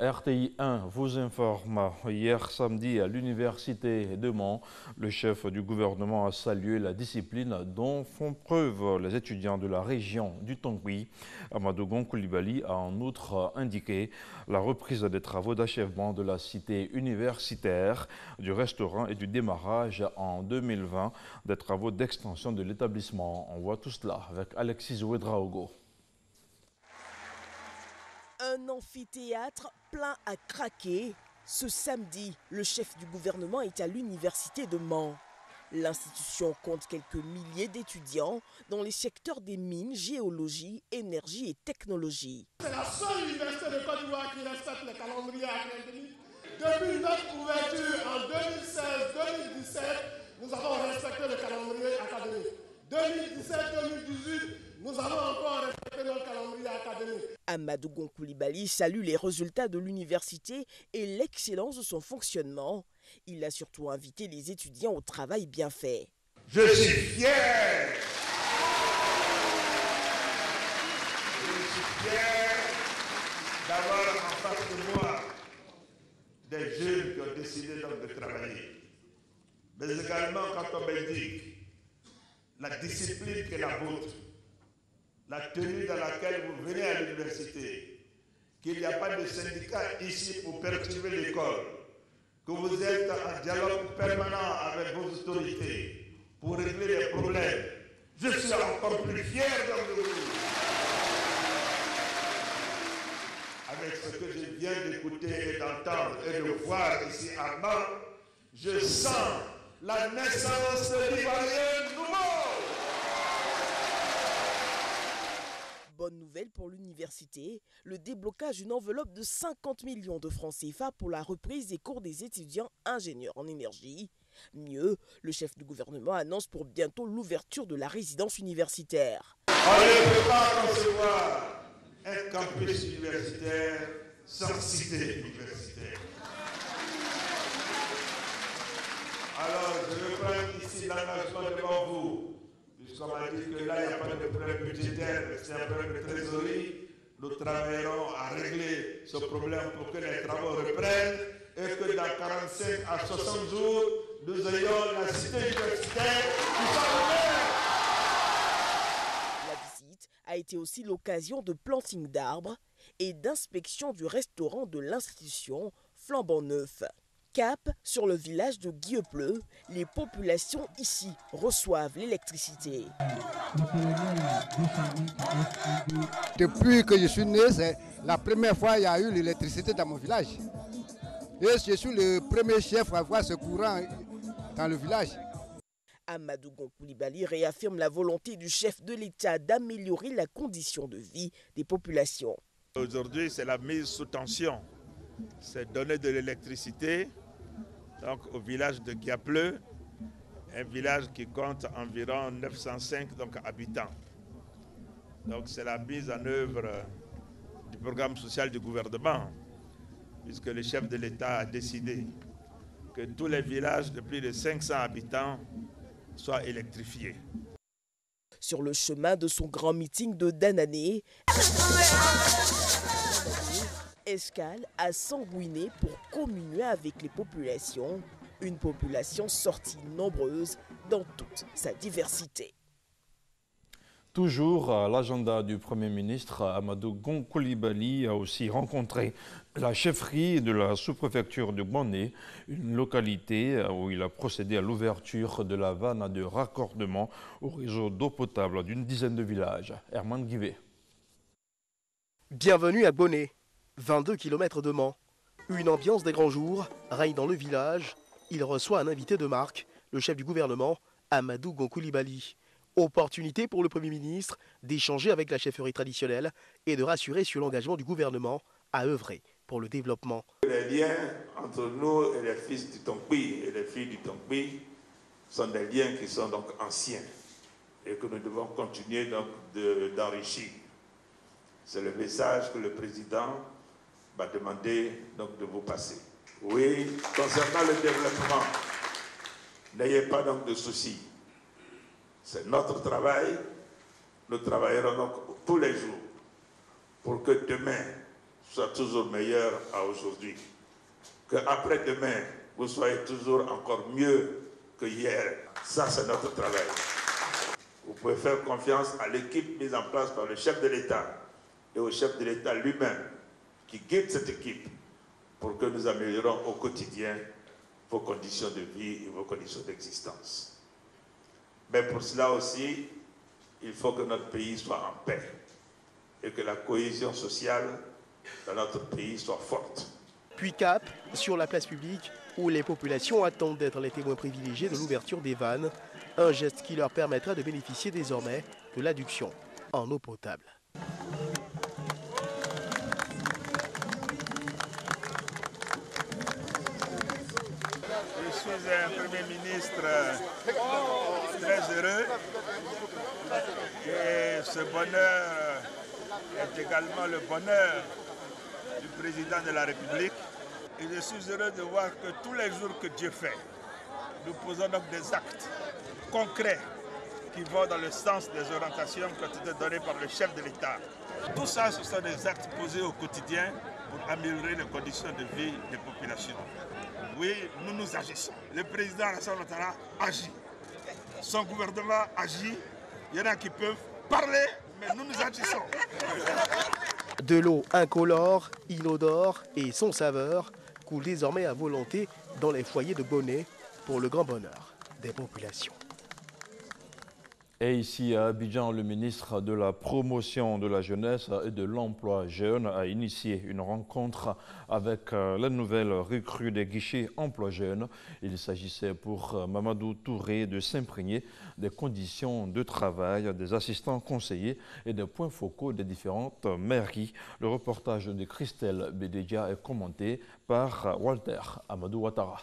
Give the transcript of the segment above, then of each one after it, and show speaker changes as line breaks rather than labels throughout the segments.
RTI 1 vous informe. Hier samedi à l'université de Mans, le chef du gouvernement a salué la discipline dont font preuve les étudiants de la région du Tongui. Amadou Gon Coulibaly a en outre indiqué la reprise des travaux d'achèvement de la cité universitaire, du restaurant et du démarrage en 2020 des travaux d'extension de l'établissement. On voit tout cela avec Alexis Ouedraogo.
Un amphithéâtre plein à craquer. Ce samedi, le chef du gouvernement est à l'université de Mans. L'institution compte quelques milliers d'étudiants dans les secteurs des mines, géologie, énergie et technologie.
C'est la seule université de Côte d'Ivoire qui respecte le calendrier académique. Depuis notre ouverture en 2016-2017, nous avons respecté le calendrier académique. 2017-2018, nous avons encore respecté notre calendrier académique.
Amadou Gon Coulibaly salue les résultats de l'université et l'excellence de son fonctionnement. Il a surtout invité les étudiants au travail bien fait.
Je suis fier. D'avoir en face de moi des jeunes qui ont décidé donc de travailler. Mais également quand on m'indique la discipline qui est la vôtre, la tenue dans laquelle vous venez à l'université, qu'il n'y a pas de syndicat ici pour perturber l'école, que vous êtes en dialogue permanent avec vos autorités pour régler les problèmes. Je suis encore plus fier de vous. Avec ce que je viens d'écouter et d'entendre et de voir ici à Mans, je sens la naissance d'Ivoiriens nouveaux.
Bonne nouvelle pour l'université, le déblocage d'une enveloppe de 50 millions de francs CFA pour la reprise des cours des étudiants ingénieurs en énergie. Mieux, le chef du gouvernement annonce pour bientôt l'ouverture de la résidence universitaire.
On ne peut pas concevoir un campus universitaire sans cité universitaire. Alors, je veux prendre ici l'engagement devant vous. Puisqu'on m'a dit que là, il n'y a pas de problème budgétaire, c'est un problème de trésorerie. Nous travaillerons à régler ce problème pour que les travaux reprennent et que dans 45 à 60 jours, nous ayons la cité universitaire qui soit ouverte.
La visite a été aussi l'occasion de planting d'arbres et d'inspection du restaurant de l'institution flambant neuf. Cap sur le village de Guillepleu, les populations ici reçoivent l'électricité.
Depuis que je suis né, c'est la première fois qu'il y a eu l'électricité dans mon village. Et je suis le premier chef à avoir ce courant dans le village.
Amadou Gon Coulibaly réaffirme la volonté du chef de l'État d'améliorer la condition de vie des populations.
Aujourd'hui, c'est la mise sous tension. C'est donner de l'électricité donc, au village de Guillepleu, un village qui compte environ 905 donc, habitants. Donc c'est la mise en œuvre du programme social du gouvernement, puisque le chef de l'État a décidé que tous les villages de plus de 500 habitants soient électrifiés.
Sur le chemin de son grand meeting de Danané, escale à Sangouiné pour communier avec les populations, une population sortie nombreuse dans toute sa diversité.
Toujours à l'agenda du Premier ministre, Amadou Gon Coulibaly a aussi rencontré la chefferie de la sous-préfecture de Gboné, une localité où il a procédé à l'ouverture de la vanne de raccordement au réseau d'eau potable d'une dizaine de villages. Herman Guivet.
Bienvenue à Gboné, 22 km de Mans. Une ambiance des grands jours règne dans le village. Il reçoit un invité de marque, le chef du gouvernement, Amadou Gon Coulibaly. Opportunité pour le Premier ministre d'échanger avec la chefferie traditionnelle et de rassurer sur l'engagement du gouvernement à œuvrer pour le développement.
Les liens entre nous et les fils du Tongui et les filles du Tongui sont des liens qui sont donc anciens et que nous devons continuer donc d'enrichir. C'est le message que le président m'a demandé donc de vous passer. Oui, concernant le développement, n'ayez pas donc de soucis. C'est notre travail. Nous travaillerons donc tous les jours pour que demain, soit toujours meilleur à aujourd'hui. Qu'après-demain, vous soyez toujours encore mieux que hier. Ça, c'est notre travail. Vous pouvez faire confiance à l'équipe mise en place par le chef de l'État et au chef de l'État lui-même qui guide cette équipe pour que nous améliorons au quotidien vos conditions de vie et vos conditions d'existence. Mais pour cela aussi, il faut que notre pays soit en paix et que la cohésion sociale dans notre pays soit forte.
Puis cap sur la place publique où les populations attendent d'être les témoins privilégiés de l'ouverture des vannes, un geste qui leur permettra de bénéficier désormais de l'adduction en eau potable.
Je suis un Premier ministre très heureux et ce bonheur est également le bonheur du président de la République. Et je suis heureux de voir que tous les jours que Dieu fait, nous posons donc des actes concrets qui vont dans le sens des orientations qui ont été données par le chef de l'État. Tout ça, ce sont des actes posés au quotidien pour améliorer les conditions de vie des populations. Oui, nous agissons. Le président Alassane Ouattara agit. Son gouvernement agit. Il y en a qui peuvent parler, mais nous agissons.
De l'eau incolore, inodore et sans saveur coule désormais à volonté dans les foyers de Bonnet pour le grand bonheur des populations.
Et ici à Abidjan, le ministre de la Promotion de la Jeunesse et de l'Emploi Jeune a initié une rencontre avec la nouvelle recrue des guichets Emploi Jeune. Il s'agissait pour Mamadou Touré de s'imprégner des conditions de travail des assistants conseillers et des points focaux des différentes mairies. Le reportage de Christelle Bédédia est commenté par Walter Amadou Ouattara.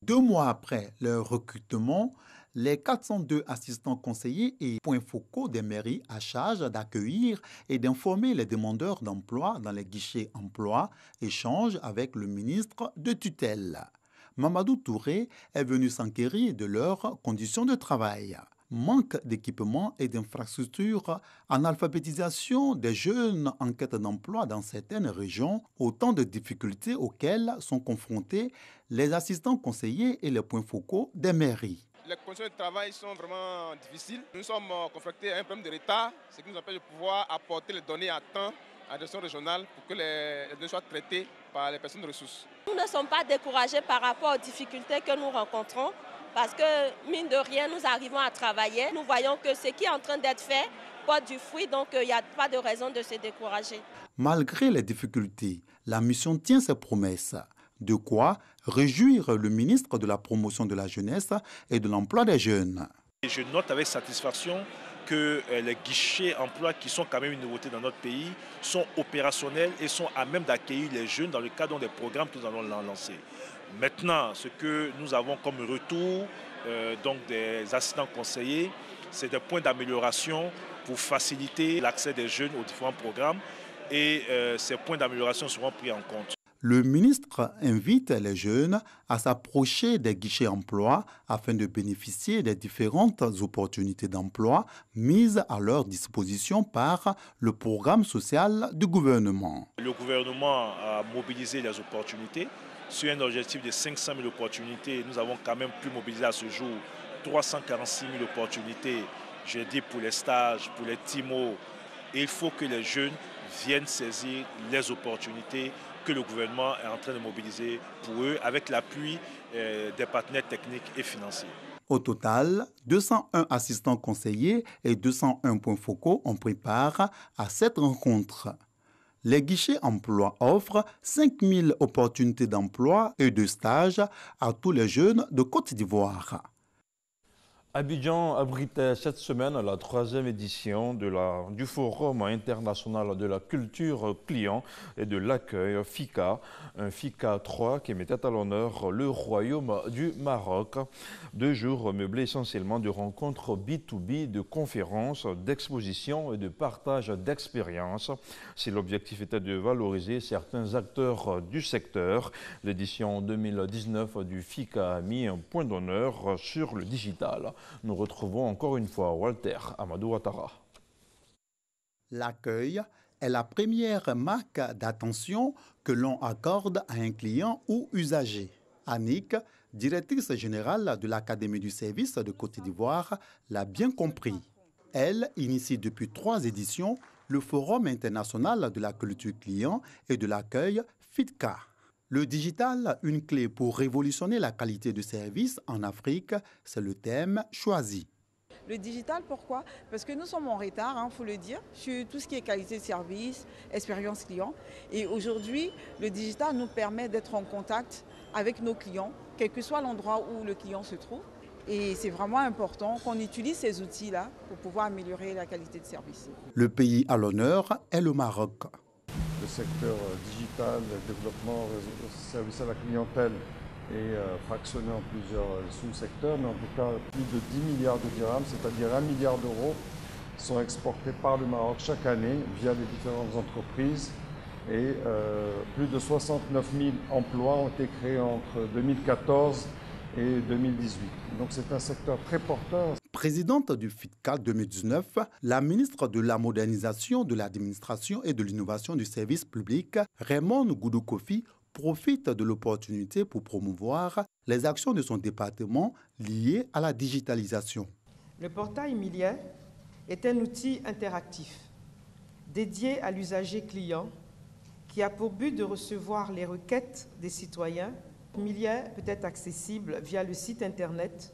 2 mois après leur recrutement, les 402 assistants conseillers et points focaux des mairies à charge d'accueillir et d'informer les demandeurs d'emploi dans les guichets emploi échangent avec le ministre de tutelle. Mamadou Touré est venu s'enquérir de leurs conditions de travail. Manque d'équipements et d'infrastructures, analphabétisation des jeunes en quête d'emploi dans certaines régions, autant de difficultés auxquelles sont confrontés les assistants conseillers et les points focaux des mairies.
Les conditions de travail sont vraiment difficiles. Nous sommes confrontés à un problème de retard, ce qui nous empêche de pouvoir apporter les données à temps à la direction régionale pour que les données soient traitées par les personnes de ressources.
Nous ne sommes pas découragés par rapport aux difficultés que nous rencontrons. Parce que, mine de rien, nous arrivons à travailler. Nous voyons que ce qui est en train d'être fait porte du fruit, donc il n'y a pas de raison de se décourager. Malgré les difficultés,
la mission tient ses promesses. De quoi réjouir le ministre de la Promotion de la Jeunesse et de l'Emploi des Jeunes.
Je note avec satisfaction que les guichets emploi, qui sont quand même une nouveauté dans notre pays, sont opérationnels et sont à même d'accueillir les jeunes dans le cadre des programmes que nous allons lancer. Maintenant, ce que nous avons comme retour donc des assistants conseillers, c'est des points d'amélioration pour faciliter l'accès des jeunes aux différents programmes et ces points d'amélioration seront pris en compte.
Le ministre invite les jeunes à s'approcher des guichets emploi afin de bénéficier des différentes opportunités d'emploi mises à leur disposition par le programme social du gouvernement.
Le gouvernement a mobilisé les opportunités. Sur un objectif de 500 000 opportunités, nous avons quand même pu mobiliser à ce jour 346 000 opportunités, j'ai dit pour les stages, pour les TIMO. Et il faut que les jeunes viennent saisir les opportunités que le gouvernement est en train de mobiliser pour eux avec l'appui des partenaires techniques et financiers.
Au total, 201 assistants conseillers et 201 points focaux ont pris part à cette rencontre. Les guichets emploi offrent 5000 opportunités d'emploi et de stage à tous les jeunes de Côte d'Ivoire.
Abidjan abritait cette semaine la 3e édition du Forum international de la culture client et de l'accueil FICA, un FICA 3 qui mettait à l'honneur le Royaume du Maroc. 2 jours meublés essentiellement de rencontres B2B, de conférences, d'expositions et de partage d'expériences. Si l'objectif était de valoriser certains acteurs du secteur, l'édition 2019 du FICA a mis un point d'honneur sur le digital. Nous retrouvons encore une fois Walter Amadou Ouattara.
L'accueil est la première marque d'attention que l'on accorde à un client ou usager. Annick, directrice générale de l'Académie du service de Côte d'Ivoire, l'a bien compris. Elle initie depuis 3 éditions le Forum international de la culture client et de l'accueil FITCA. Le digital, une clé pour révolutionner la qualité de service en Afrique, c'est le thème choisi.
Le digital, pourquoi? Parce que nous sommes en retard, faut le dire, sur tout ce qui est qualité de service, expérience client. Et aujourd'hui, le digital nous permet d'être en contact avec nos clients, quel que soit l'endroit où le client se trouve. Et c'est vraiment important qu'on utilise ces outils-là pour pouvoir améliorer la qualité de service.
Le pays à l'honneur est le Maroc.
Le secteur digital, le développement, service à la clientèle est fractionné en plusieurs sous-secteurs, mais en tout cas plus de 10 milliards de dirhams, c'est-à-dire 1 milliard d'euros, sont exportés par le Maroc chaque année via les différentes entreprises. Et plus de 69 000 emplois ont été créés entre 2014 et 2018. Donc c'est un secteur très porteur.
Présidente du FITCA 2019, la ministre de la Modernisation de l'Administration et de l'Innovation du Service public, Raymond Goudou Kofi, profite de l'opportunité pour promouvoir les actions de son département liées à la digitalisation.
Le portail Milieu est un outil interactif dédié à l'usager client qui a pour but de recevoir les requêtes des citoyens. Milieu peut être accessible via le site internet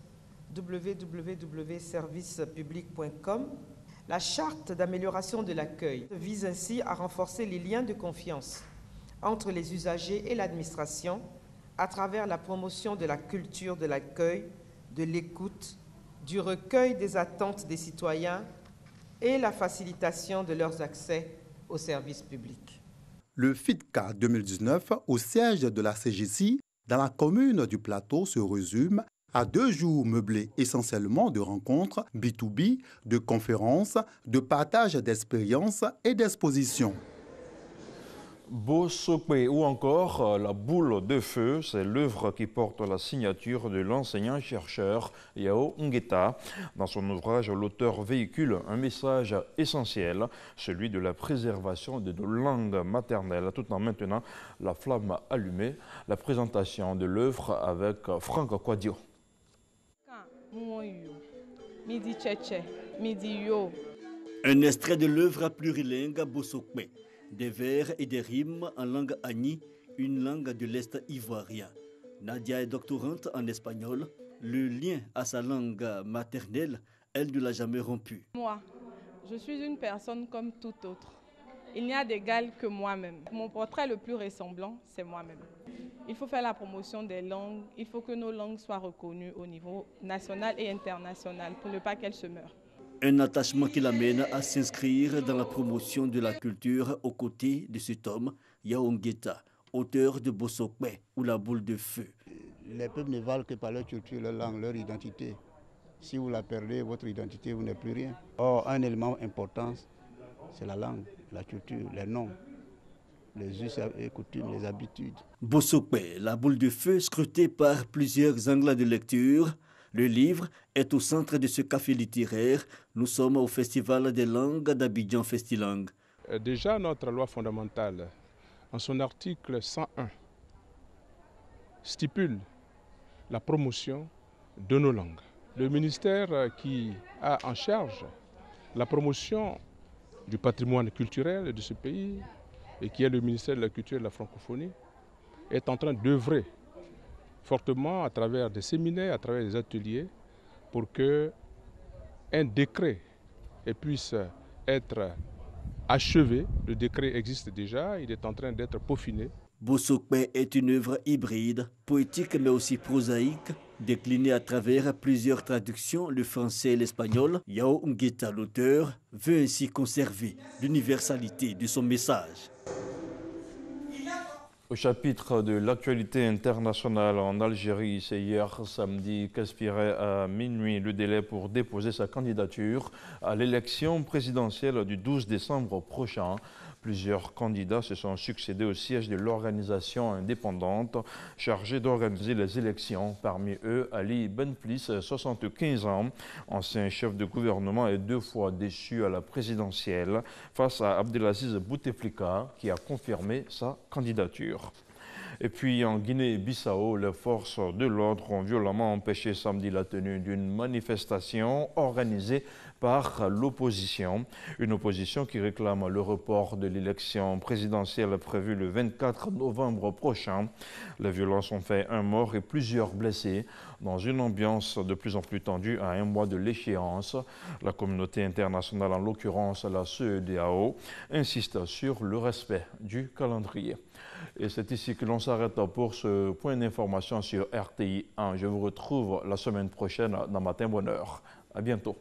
www.servicepublic.com. La charte d'amélioration de l'accueil vise ainsi à renforcer les liens de confiance entre les usagers et l'administration à travers la promotion de la culture de l'accueil, de l'écoute, du recueil des attentes des citoyens et la facilitation de leurs accès aux services publics.
Le FITCA 2019 au siège de la CGC dans la commune du Plateau se résume à 2 jours meublés essentiellement de rencontres B2B, de conférences, de partage d'expériences et d'expositions.
Bosokwe ou encore La boule de feu, c'est l'œuvre qui porte la signature de l'enseignant-chercheur Yao Ngeta. Dans son ouvrage, l'auteur véhicule un message essentiel, celui de la préservation de nos langues maternelles, tout en maintenant la flamme allumée. La présentation de l'œuvre avec Franck Kwadio.
Un extrait de l'œuvre plurilingue Bosokwe. Des vers et des rimes en langue Agni, une langue de l'Est ivoirien. Nadia est doctorante en espagnol. Le lien à sa langue maternelle, elle ne l'a jamais rompu.
Moi, je suis une personne comme toute autre. Il n'y a d'égal que moi-même. Mon portrait le plus ressemblant, c'est moi-même. Il faut faire la promotion des langues. Il faut que nos langues soient reconnues au niveau national et international pour ne pas qu'elles se meurent.
Un attachement qui l'amène à s'inscrire dans la promotion de la culture aux côtés de cet homme, Yao Ngeta, auteur de Bosokwe ou La boule de feu.
Les peuples ne valent que par leur culture, leur langue, leur identité. Si vous la perdez, votre identité, vous n'êtes plus rien. Or, un élément important, c'est la langue, la culture, les noms, les us et coutumes, les habitudes.
Bosokwe, La boule de feu, scruté par plusieurs angles de lecture. Le livre est au centre de ce café littéraire. Nous sommes au Festival des langues d'Abidjan Festilang.
Déjà, notre loi fondamentale, en son article 101, stipule la promotion de nos langues. Le ministère qui a en charge la promotion du patrimoine culturel de ce pays, et qui est le ministère de la Culture et de la Francophonie, est en train d'œuvrer fortement à travers des séminaires, à travers des ateliers, pour qu'un décret puisse être achevé. Le décret existe déjà, il est en train d'être peaufiné.
Bosokwe est une œuvre hybride, poétique mais aussi prosaïque, déclinée à travers plusieurs traductions, le français et l'espagnol. Yao Ngeta, l'auteur, veut ainsi conserver l'universalité de son message.
Au chapitre de l'actualité internationale en Algérie, c'est hier samedi qu'expirait à minuit le délai pour déposer sa candidature à l'élection présidentielle du 12 décembre prochain. Plusieurs candidats se sont succédés au siège de l'organisation indépendante chargée d'organiser les élections. Parmi eux, Ali Benplis, 75 ans, ancien chef de gouvernement et 2 fois déchu à la présidentielle, face à Abdelaziz Bouteflika, qui a confirmé sa candidature. Et puis en Guinée-Bissau, les forces de l'ordre ont violemment empêché samedi la tenue d'une manifestation organisée par l'opposition. Une opposition qui réclame le report de l'élection présidentielle prévue le 24 novembre prochain. Les violences ont fait 1 mort et plusieurs blessés dans une ambiance de plus en plus tendue à 1 mois de l'échéance. La communauté internationale, en l'occurrence la CEDEAO, insiste sur le respect du calendrier. Et c'est ici que l'on s'arrête pour ce point d'information sur RTI 1. Je vous retrouve la semaine prochaine dans Matin Bonheur. À bientôt.